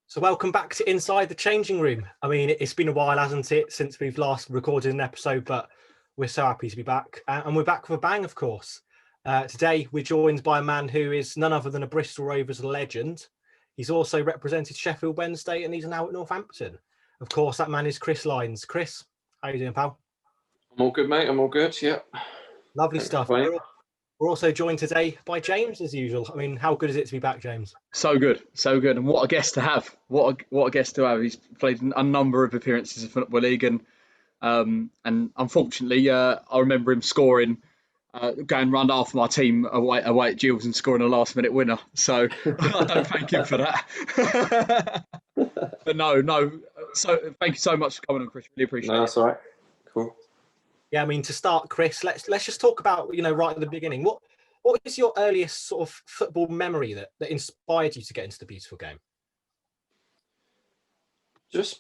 So welcome back to Inside the Changing Room. I mean, it's been a while, hasn't it, since we've last recorded an episode, but we're so happy to be back. And we're back with a bang, of course. Today, we're joined by a man who is none other than a Bristol Rovers legend. He's also represented Sheffield Wednesday and he's now at Northampton. Of course, that man is Chris Lyons. Chris, how you doing, pal? I'm all good, mate. I'm all good, yeah. Lovely stuff. We're also joined today by James, as usual. I mean, how good is it to be back, James? So good, and what a guest to have! What a guest to have! He's played a number of appearances in the Football League, and unfortunately, I remember him scoring, going round half my team away at Gills and scoring a last-minute winner. So I don't thank him for that. But no. So thank you so much for coming on, Chris. Really appreciate it. No, that's all right. Cool. Yeah, I mean, to start, Chris, let's just talk about, right at the beginning. What is your earliest sort of football memory that inspired you to get into the beautiful game?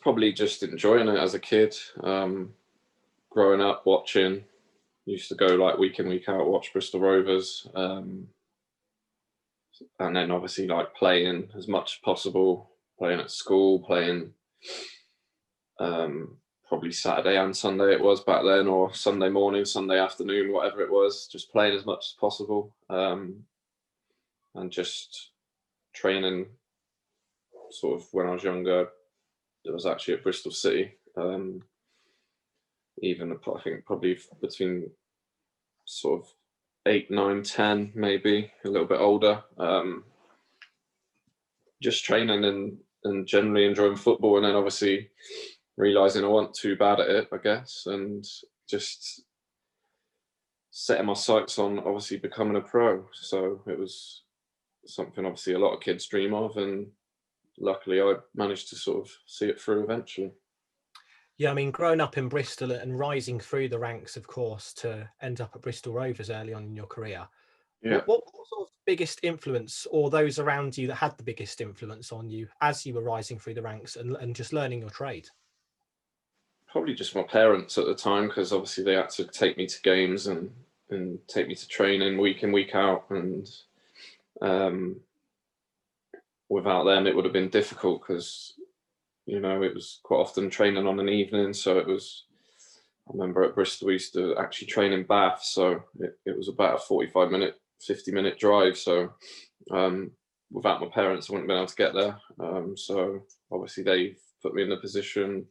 Probably enjoying it as a kid. Growing up, watching. Used to go like week in, week out, watch Bristol Rovers. And then obviously like playing as much as possible, playing at school, playing probably Saturday and Sunday it was back then, or Sunday morning, Sunday afternoon, whatever it was, just playing as much as possible, and just training. Sort of when I was younger, it was actually at Bristol City. Even I think probably between sort of 8, 9, 10, maybe a little bit older. Just training and generally enjoying football, and then obviously realising I wasn't too bad at it, I guess, and just setting my sights on obviously becoming a pro. So it was something obviously a lot of kids dream of, and luckily I managed to sort of see it through eventually. Yeah, I mean, growing up in Bristol and rising through the ranks, of course, to end up at Bristol Rovers early on in your career. Yeah. What sort of biggest influence, or those around you that had the biggest influence on you as you were rising through the ranks and just learning your trade? Probably just my parents at the time, because obviously they had to take me to games and take me to training week in, week out. And without them, it would have been difficult because, it was quite often training on an evening. So I remember at Bristol, we used to actually train in Bath. So it was about a 45-minute, 50-minute drive. So without my parents, I wouldn't have been able to get there. So obviously they put me in the position,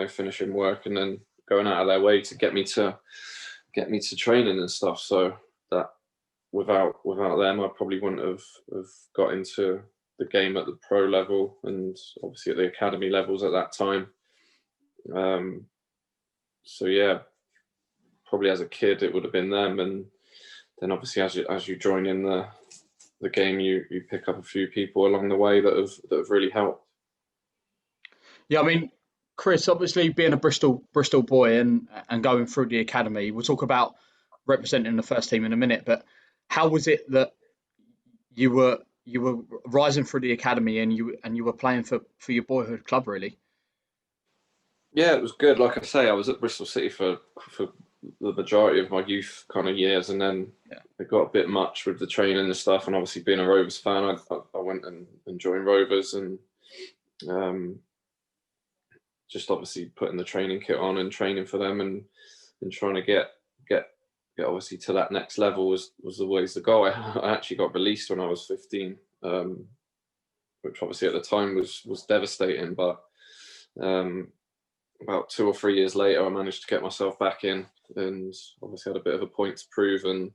finishing work and then going out of their way to get me to training and stuff. So that without them, I probably wouldn't have got into the game at the pro level and obviously at the academy levels at that time. So yeah, probably as a kid it would have been them, and then obviously as you join in the game, you pick up a few people along the way that have really helped. Yeah, I mean, Chris, obviously being a Bristol boy and going through the academy, we'll talk about representing the first team in a minute. But how was it that you were rising through the academy and you were playing for your boyhood club, really? Yeah, it was good. Like I say, I was at Bristol City for the majority of my youth kind of years, and then it got a bit much with the training and stuff. And obviously, being a Rovers fan, I went and joined Rovers, and just obviously putting the training kit on and training for them, and trying to get obviously to that next level was always the goal. I actually got released when I was 15, which obviously at the time was devastating, but about 2 or 3 years later, I managed to get myself back in, and obviously had a bit of a point to prove. And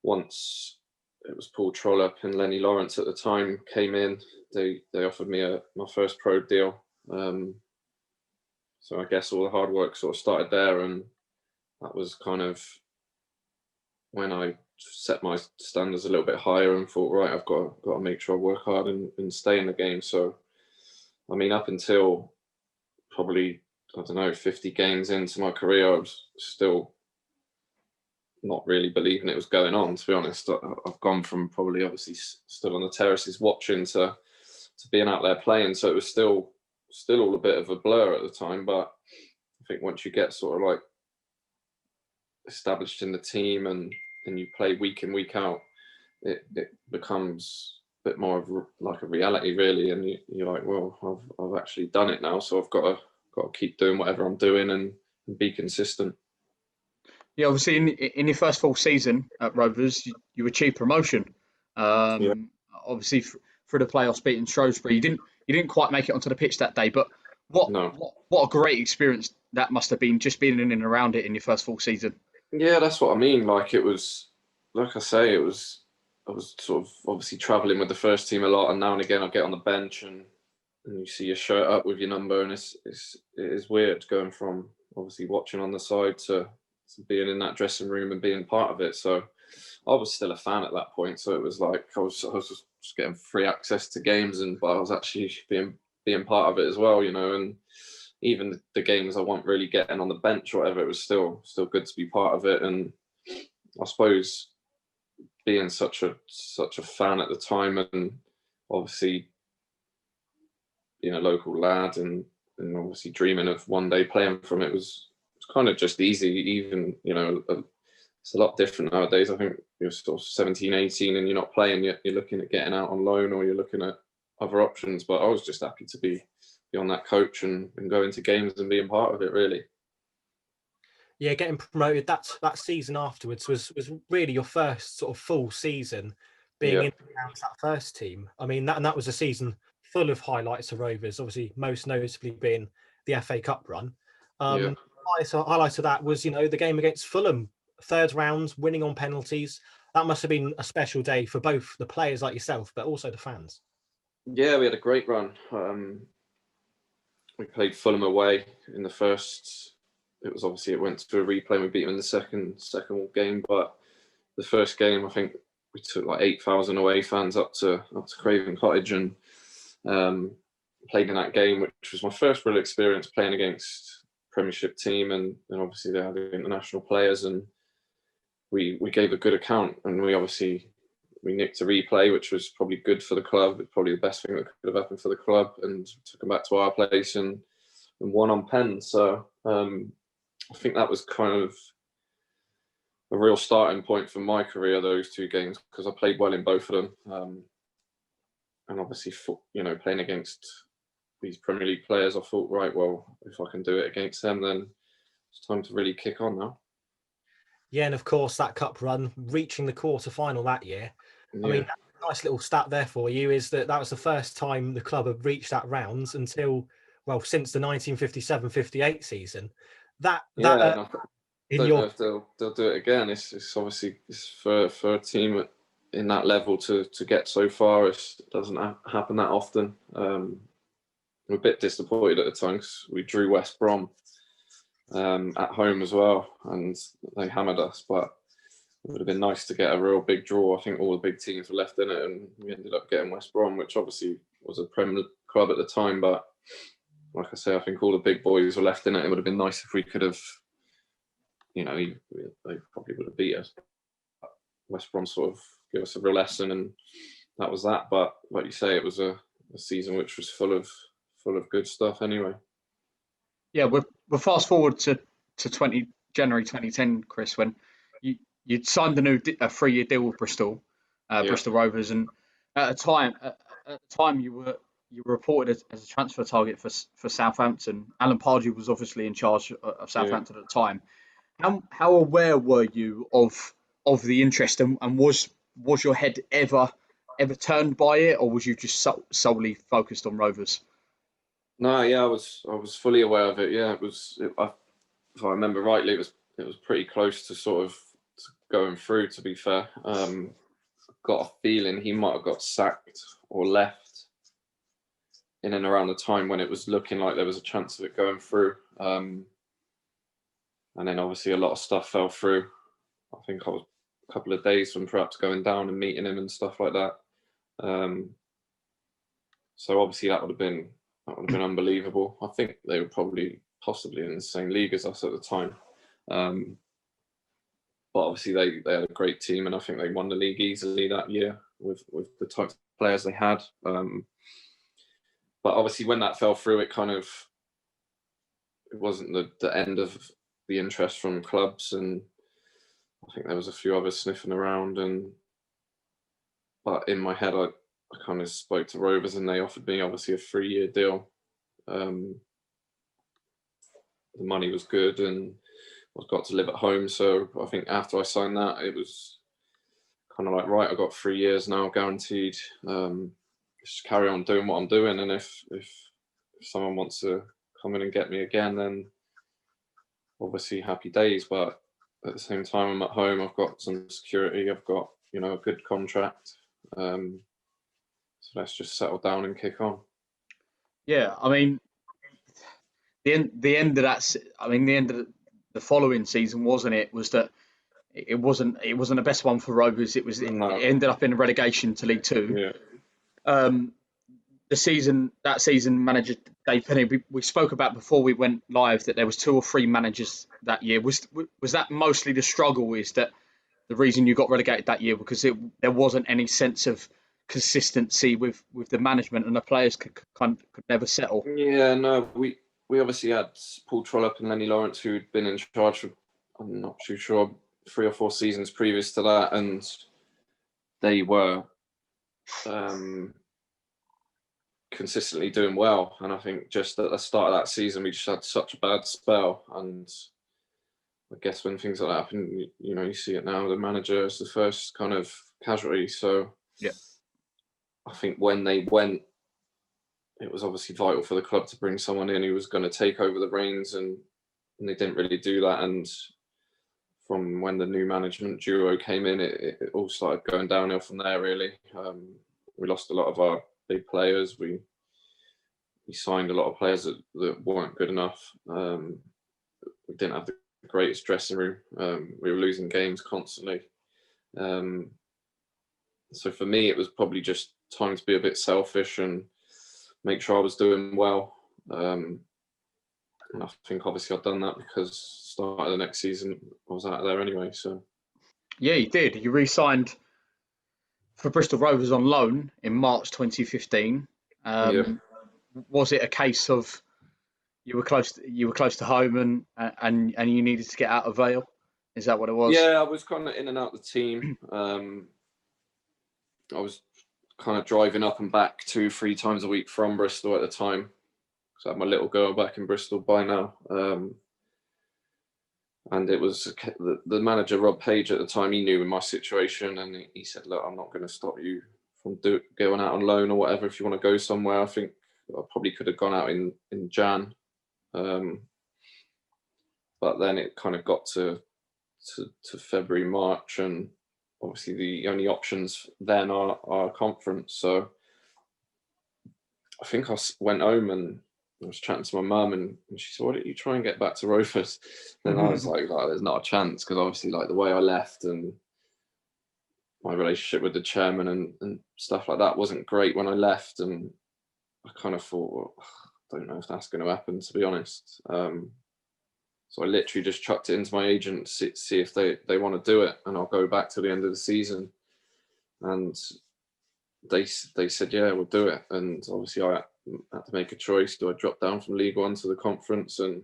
once it was Paul Trollope and Lenny Lawrence at the time came in, they offered me my first pro deal. So I guess all the hard work sort of started there, and that was kind of when I set my standards a little bit higher and thought, right, I've got to make sure I work hard and stay in the game. So, I mean, up until probably, I don't know, 50 games into my career, I was still not really believing it was going on, to be honest. I've gone from probably obviously stood on the terraces watching to being out there playing. So it was still all a bit of a blur at the time. But I think once you get sort of like established in the team and you play week in, week out, it becomes a bit more of like a reality, really. And you're like, well, I've actually done it now, so I've got to keep doing whatever I'm doing and be consistent. Yeah, obviously in your first full season at Rovers, you achieved promotion. Yeah. Obviously through the playoffs beating Shrewsbury, you didn't quite make it onto the pitch that day, but No. what a great experience that must have been, just being in and around it in your first full season. Yeah, that's what I mean. Like, it was, like I say, I was sort of obviously travelling with the first team a lot, and now and again I get on the bench and you see your shirt up with your number, and it is weird going from obviously watching on the side to being in that dressing room and being part of it. So I was still a fan at that point, so it was like I was just getting free access to games, but I was actually being part of it as well, and even the games I wasn't really getting on the bench or whatever, it was still good to be part of it. And I suppose being such a fan at the time, and obviously local lad, and obviously dreaming of one day playing from it was kind of just easy. Even it's a lot different nowadays. I think you're sort of 17, 18 and you're not playing yet, you're looking at getting out on loan, or you're looking at other options. But I was just happy to be on that coach and go into games and being part of it, really. Yeah, getting promoted, that season afterwards was really your first sort of full season being in that first team. I mean, that was a season full of highlights of Rovers, obviously most notably being the FA Cup run. Highlight of that was, the game against Fulham, third round, winning on penalties. That must have been a special day for both the players like yourself, but also the fans. Yeah, we had a great run. We played Fulham away in the first. It went to a replay and we beat them in the second game. But the first game, I think we took like 8,000 away fans up to Craven Cottage and played in that game, which was my first real experience playing against Premiership team, and obviously they had international players, and we gave a good account, and we nicked a replay, which was probably good for the club. It's probably the best thing that could have happened for the club, and took them back to our place and won on pens. So I think that was kind of a real starting point for my career, those two games, because I played well in both of them. And obviously, playing against these Premier League players, I thought, right, well, if I can do it against them, then it's time to really kick on now. Yeah, and of course, that cup run, reaching the quarter-final that year. Yeah. I mean, a nice little stat there for you is that was the first time the club had reached that round since the 1957-58 season. I don't know if they'll do it again. It's obviously for a team in that level to get so far. It doesn't happen that often. We're a bit disappointed at the time because we drew West Brom at home as well, and they hammered us. But it would have been nice to get a real big draw. I think all the big teams were left in it, and we ended up getting West Brom, which obviously was a Premier club at the time. But like I say, I think all the big boys were left in it. It would have been nice if we could have, they probably would have beat us. West Brom sort of gave us a real lesson, and that was that. But like you say, it was a season which was full of good stuff anyway. Yeah, we're fast forward to January 2010, Chris, when you'd signed a 3-year deal with Bristol, Bristol Rovers, and at the time you were reported as a transfer target for Southampton. Alan Pardew was obviously in charge of Southampton at the time. How aware were you of the interest, and was your head ever turned by it, or was you just solely focused on Rovers? No, yeah, I was fully aware of it. Yeah, if I remember rightly, it was pretty close to sort of going through. To be fair, got a feeling he might have got sacked or left in and around the time when it was looking like there was a chance of it going through. And then obviously a lot of stuff fell through. I think I was a couple of days from perhaps going down and meeting him and stuff like that. So obviously that would have been unbelievable. I think they were possibly in the same league as us at the time. But obviously they had a great team, and I think they won the league easily that year with the types of players they had. But obviously when that fell through, it wasn't the end of the interest from clubs, and I think there was a few others sniffing around. But in my head, I kind of spoke to Rovers and they offered me obviously a 3-year deal. The money was good and I got to live at home. So I think after I signed that, it was kind of like, right, I've got 3 years now guaranteed. Just carry on doing what I'm doing. And if someone wants to come in and get me again, then obviously happy days. But at the same time, I'm at home. I've got some security. I've got, a good contract. So let's just settle down and kick on. Yeah, I mean, the end of that. I mean, the end of the following season, wasn't it? Was that it wasn't the best one for Rovers. It No. ended up in relegation to League Two. Yeah. That season, manager Dave Penny. We spoke about before we went live that there was 2 or 3 managers that year. Was that mostly the struggle? Is that the reason you got relegated that year because there wasn't any sense of consistency with the management and the players could never settle? Yeah, no, we obviously had Paul Trollope and Lenny Lawrence who'd been in charge for, I'm not too sure, 3 or 4 seasons previous to that, and they were consistently doing well. And I think just at the start of that season, we just had such a bad spell. And I guess when things like that happen, you see it now. The manager is the first kind of casualty. So yeah, I think when they went, it was obviously vital for the club to bring someone in who was going to take over the reins, and they didn't really do that. And from when the new management duo came in, it all started going downhill from there, really. We lost a lot of our big players. We signed a lot of players that weren't good enough. We didn't have the greatest dressing room. We were losing games constantly. So for me, it was probably just time to be a bit selfish and make sure I was doing well. And I think obviously I've done that because start of the next season I was out of there anyway. So yeah, you did. You re-signed for Bristol Rovers on loan in March 2015. yeah. Was it a case of you were close to home and you needed to get out of Vale? Is that what it was? Yeah, I was kind of in and out of the team. I was kind of driving up and back 2-3 times a week from Bristol at the time. So I had my little girl back in Bristol by now. And it was the manager, Rob Page, at the time. He knew my situation, and he said, look, I'm not going to stop you from going out on loan or whatever. If you want to go somewhere, I think I probably could have gone out in Jan. But then it kind of got to February, March, and obviously the only options then are conference. So I think I went home and I was chatting to my mum, and she said, why don't you try and get back to Rovers? And I was like, there's not a chance, because obviously like the way I left and my relationship with the chairman and stuff like that wasn't great when I left. And I kind of thought, well, I don't know if that's going to happen, to be honest. So I literally just chucked it into my agent to see if they want to do it, and I'll go back to the end of the season. And they said, yeah, we'll do it. And obviously I had to make a choice. Do I drop down from League One to the conference? And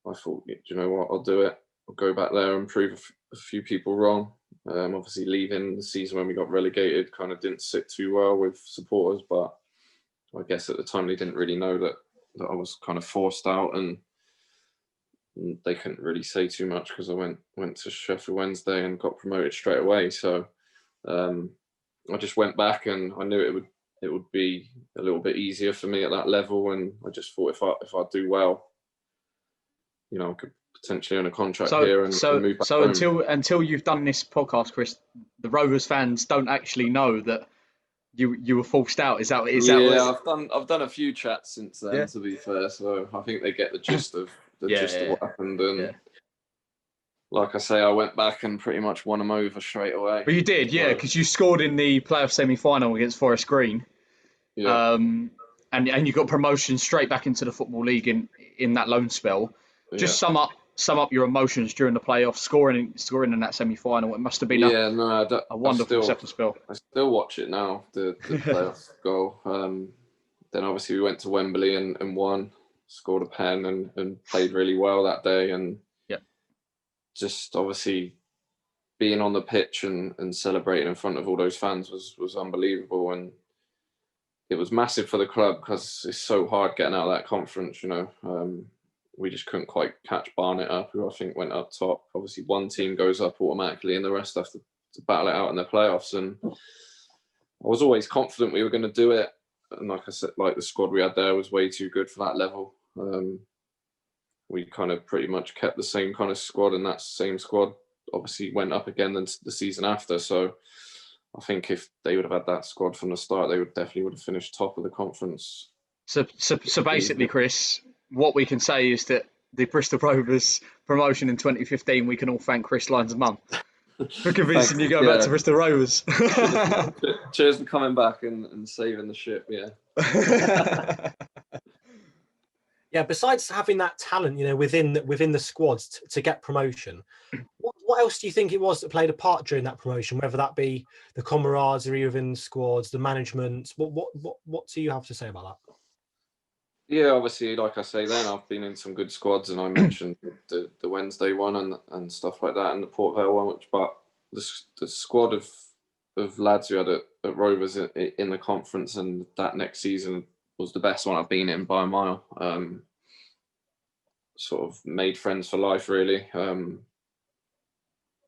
I thought, do you know what, I'll do it. I'll go back there and prove a few people wrong. Obviously leaving the season when we got relegated kind of didn't sit too well with supporters, but I guess at the time they didn't really know that I was kind of forced out, and they couldn't really say too much because I went to Sheffield Wednesday and got promoted straight away. So I just went back, and I knew it would be a little bit easier for me at that level. And I just thought if I do well, I could potentially earn a contract here and move back home. Until you've done this podcast, Chris, the Rovers fans don't actually know that you were forced out. Is that I've done a few chats since then, to be fair. So I think they get the gist of what happened. And like I say, I went back and pretty much won them over straight away. But you did, because you scored in the playoff semi-final against Forest Green. Yeah. And you got promotion straight back into the Football League in that loan spell. Just sum up your emotions during the playoffs, scoring in that semi-final. It must have been a wonderful second spell. I still watch it now, the playoff goal. Then obviously we went to Wembley and won, scored a pen and played really well that day. And just obviously being on the pitch and celebrating in front of all those fans was unbelievable. And it was massive for the club because it's so hard getting out of that conference. We just couldn't quite catch Barnet up, who I think went up top. Obviously, one team goes up automatically, and the rest have to battle it out in the playoffs. And I was always confident we were going to do it. And like I said, like the squad we had there was way too good for that level. We kind of pretty much kept the same kind of squad, and that same squad obviously went up again the season after. So I think if they would have had that squad from the start, they would have finished top of the conference. So basically, Chris, what we can say is that the Bristol Rovers promotion in 2015, we can all thank Chris Lyons' mum for convincing you to go back to Bristol Rovers. Cheers for coming back and saving the ship, yeah. Yeah, besides having that talent, within the squads to get promotion, what else do you think it was that played a part during that promotion? Whether that be the camaraderie within the squads, the management, what do you have to say about that? Yeah, obviously, like I say, then I've been in some good squads, and I mentioned the Wednesday one and stuff like that, and the Port Vale one. But the squad of lads who had at Rovers in the conference and that next season was the best one I've been in by a mile. Sort of made friends for life, really.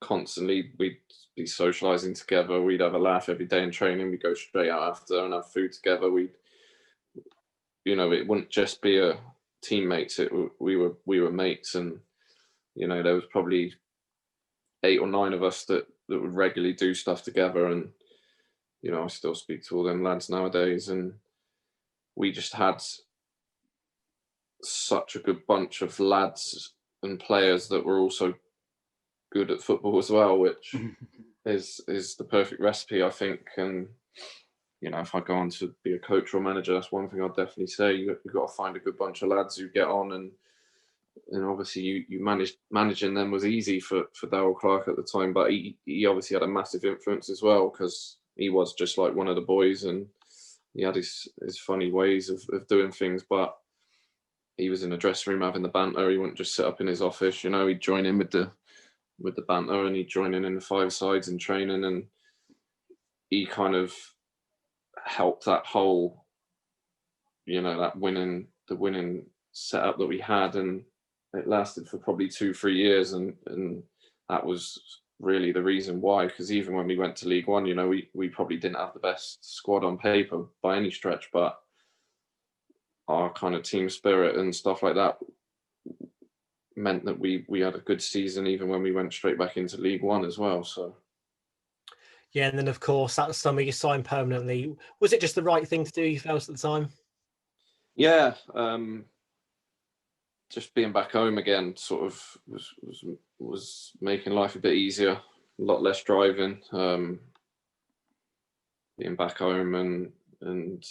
Constantly, we'd be socialising together. We'd have a laugh every day in training. We'd go straight out after and have food together. It wouldn't just be a teammates. We were mates, and there was probably 8 or 9 of us that would regularly do stuff together. And I still speak to all them lads nowadays, and we just had such a good bunch of lads and players that were also good at football as well, which is the perfect recipe, I think. And if I go on to be a coach or manager, that's one thing I'd definitely say. You've got to find a good bunch of lads who get on, and obviously you managing them was easy for Darryl Clark at the time, but he obviously had a massive influence as well, because he was just like one of the boys, and he had his funny ways of doing things. But he was in the dressing room having the banter. He wouldn't just sit up in his office. He'd join in with the banter, and he'd join in the 5 sides and training, and he kind of helped that whole, the winning setup that we had, and it lasted for probably 2-3 years, and that was really the reason why. Because even when we went to League One, we probably didn't have the best squad on paper by any stretch, but our kind of team spirit and stuff like that meant that we had a good season even when we went straight back into League One as well. So yeah, and then of course that summer you signed permanently. Was it just the right thing to do, you felt, at the time? Yeah, just being back home again sort of was making life a bit easier, a lot less driving. Being back home and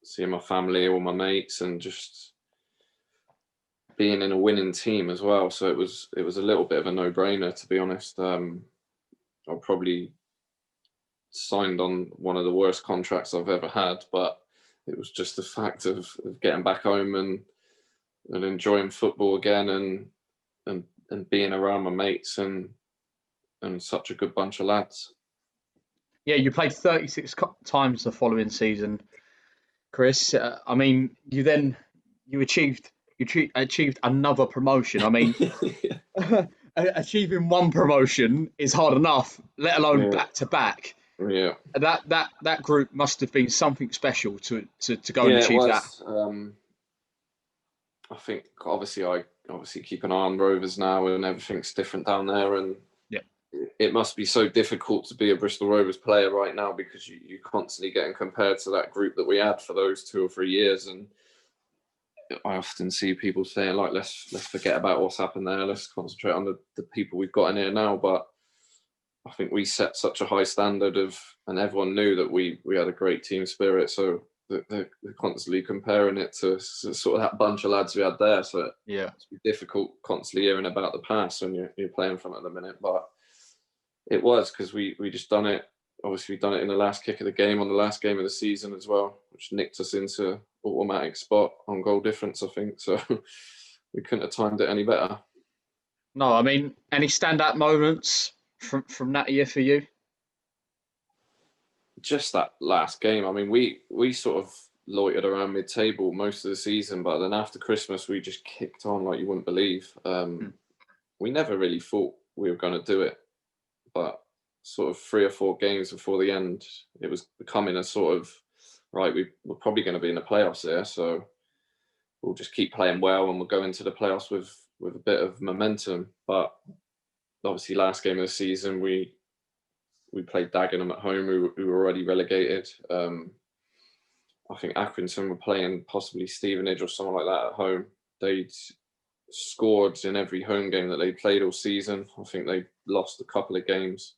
seeing my family, all my mates, and just being in a winning team as well. So it was a little bit of a no-brainer, to be honest. I probably signed on one of the worst contracts I've ever had, but it was just the fact of getting back home and enjoying football again, and being around my mates and such a good bunch of lads. Yeah, you played 36 times the following season, Chris. You achieved another promotion. I mean, achieving one promotion is hard enough, let alone back to back. Yeah, that group must have been something special to go and achieve that. I think I keep an eye on Rovers now, and everything's different down there, and it must be so difficult to be a Bristol Rovers player right now, because you're constantly getting compared to that group that we had for those 2 or 3 years. And I often see people saying, like, let's forget about what's happened there, let's concentrate on the people we've got in here now. But I think we set such a high standard and everyone knew that we had a great team spirit, so they're constantly comparing it to sort of that bunch of lads we had there. So it's difficult constantly hearing about the past when you're playing from it at the minute. But it was, because we just done it. Obviously, we've done it in the last kick of the game on the last game of the season as well, which nicked us into automatic spot on goal difference, I think. So we couldn't have timed it any better. No, I mean, any standout moments from that year for you? Just that last game. I mean, we sort of loitered around mid-table most of the season, but then after Christmas we just kicked on like you wouldn't believe. We never really thought we were going to do it, but sort of 3 or 4 games before the end, it was becoming a sort of, right, we're probably going to be in the playoffs here, so we'll just keep playing well and we'll go into the playoffs with a bit of momentum. But obviously last game of the season, we played Dagenham at home, who were already relegated. I think Accrington were playing possibly Stevenage or someone like that at home. They'd scored in every home game that they played all season. I think they lost a couple of games.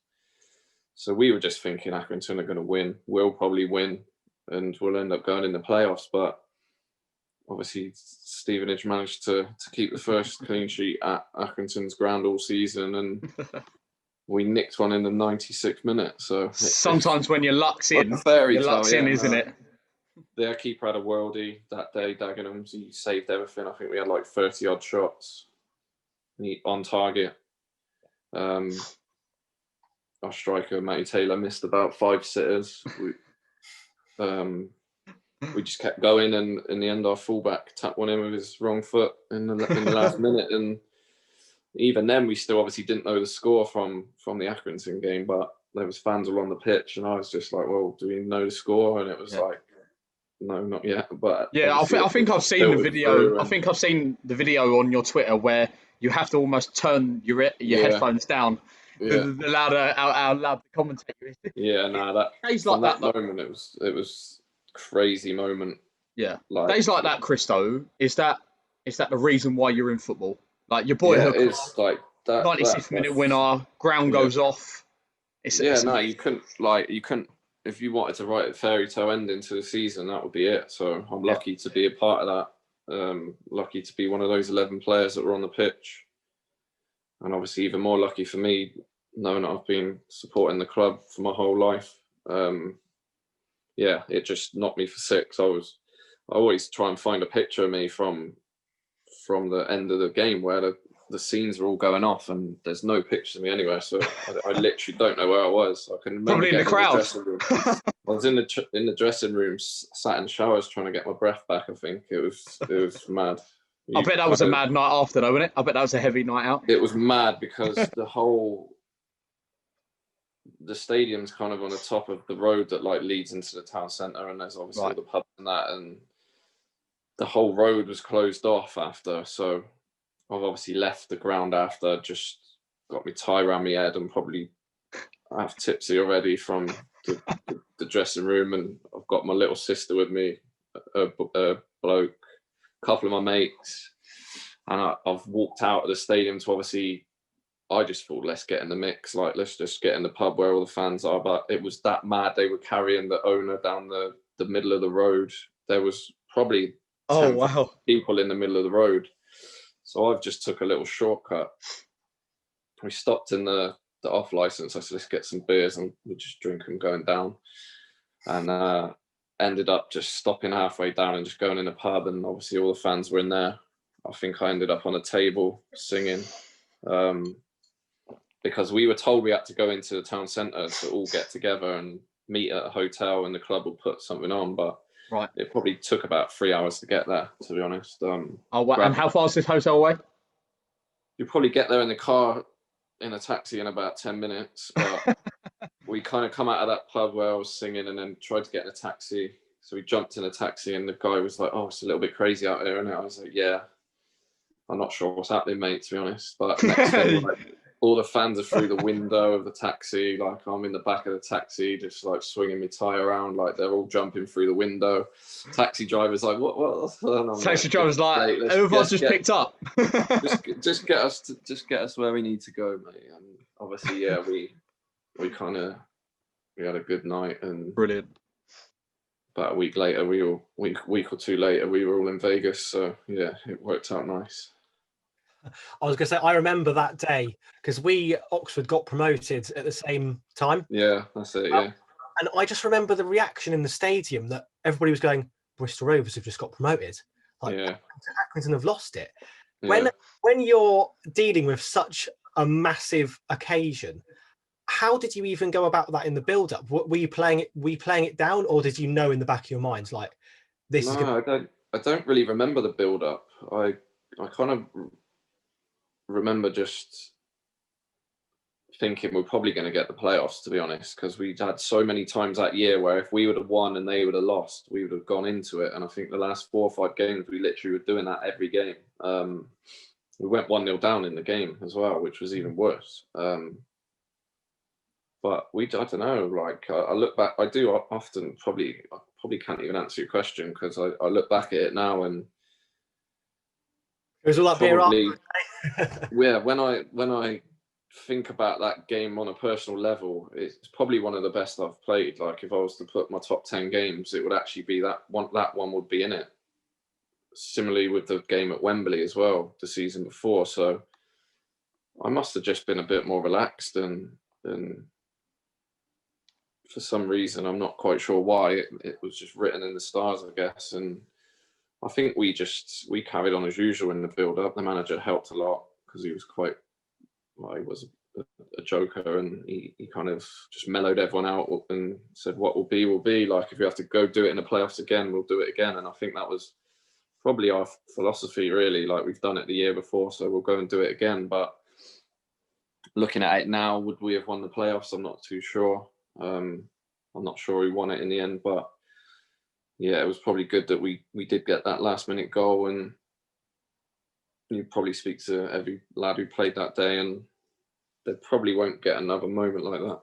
So we were just thinking Accrington are going to win. We'll probably win and we'll end up going in the playoffs. But obviously Stevenage managed to keep the first clean sheet at Accrington's ground all season, and we nicked one in the 96th minute. So sometimes when your luck's in, fairy your tale, luck's in, isn't it? Their keeper had a worldie that day, Dagenham. He saved everything. I think we had like 30 odd shots on target. Our striker, Matty Taylor, missed about 5 sitters. We just kept going, and in the end, our fullback tapped one in with his wrong foot in the last minute. And even then, we still obviously didn't know the score from the Accrington game, but there was fans all on the pitch, and I was just like, well, do we know the score? And it was like, no, not yet. But yeah, I think I've seen the video. I think I've seen the video on your Twitter where you have to almost turn your headphones down. The louder, how loud the commentator is. Yeah, no, that days like that moment, it was a crazy moment. Yeah, days like that, Christo, is that the reason why you're in football? Like your boy, it's like that 96th minute winner, ground goes off. You couldn't. If you wanted to write a fairy tale ending to the season, that would be it. So I'm lucky to be a part of that. Lucky to be one of those 11 players that were on the pitch. And obviously even more lucky for me, knowing that I've been supporting the club for my whole life. It just knocked me for 6. I always try and find a picture of me from the end of the game where the scenes are all going off and there's no pictures of me anywhere. So I literally don't know where I was. I can remember probably in the crowd. I was in the dressing room, sat in showers trying to get my breath back. I think it was mad. I bet that was a mad night after, though, wasn't it? I bet that was a heavy night out. It was mad because the stadium's kind of on the top of the road that like leads into the town centre, and there's obviously all the pubs and that, and the whole road was closed off after. So I've obviously left the ground after, just got me tie around my head and probably half tipsy already from the dressing room, and I've got my little sister with me, a bloke, a couple of my mates, and I've walked out of the stadium to obviously, I just thought, let's get in the mix, like let's just get in the pub where all the fans are. But it was that mad. They were carrying the owner down the middle of the road. There was probably 10 people in the middle of the road. So I've just took a little shortcut. We stopped in the off license. I said, let's get some beers, and we just drink them going down. And ended up just stopping halfway down and just going in a pub. And obviously all the fans were in there. I think I ended up on a table singing. Because we were told we had to go into the town centre to all get together and meet at a hotel, and the club will put something on. But it probably took about 3 hours to get there, to be honest. And how far is this hotel away? You probably get there in the car in a taxi in about 10 minutes. But we kind of come out of that pub where I was singing and then tried to get in a taxi. So we jumped in a taxi, and the guy was like, "Oh, it's a little bit crazy out here." And I was like, "Yeah, I'm not sure what's happening, mate, to be honest." But next day, all the fans are through the window of the taxi. Like I'm in the back of the taxi, just like swinging my tie around. Like they're all jumping through the window. Taxi driver's like, "What?" Taxi driver's like, "Who have I just picked up?" just get us where we need to go, mate. And obviously, we had a good night. And brilliant. About a week later, week or two later, we were all in Vegas. So yeah, it worked out nice. I was going to say, I remember that day because Oxford got promoted at the same time. Yeah, that's it, yeah. And I just remember the reaction in the stadium that everybody was going, Bristol Rovers have just got promoted. Like, Accrington have lost it. Yeah. When you're dealing with such a massive occasion, how did you even go about that in the build-up? Were you playing it down, or did you know in the back of your mind, like, this is No, I don't really remember the build up. I kind of remember just thinking we're probably going to get the playoffs, to be honest, because we'd had so many times that year where if we would have won and they would have lost, we would have gone into it. And I think the last 4 or 5 games, we literally were doing that every game. We went 1-0 down in the game as well, which was even worse. But I don't know, like I look back, I do often I probably can't even answer your question because I look back at it now and it was all that beer probably, after. yeah, when I think about that game on a personal level, it's probably one of the best I've played. Like if I was to put my top 10 games, it would actually be that one would be in it. Similarly with the game at Wembley as well, the season before. So I must have just been a bit more relaxed and for some reason, I'm not quite sure why, it was just written in the stars, I guess. And I think we carried on as usual in the build-up. The manager helped a lot because he was he was a joker, and he kind of just mellowed everyone out and said, what will be, will be. Like, if we have to go do it in the playoffs again, we'll do it again. And I think that was probably our philosophy, really. Like, we've done it the year before, so we'll go and do it again. But looking at it now, would we have won the playoffs? I'm not too sure. I'm not sure we won it in the end, but yeah, it was probably good that we did get that last minute goal. And you probably speak to every lad who played that day, and they probably won't get another moment like that.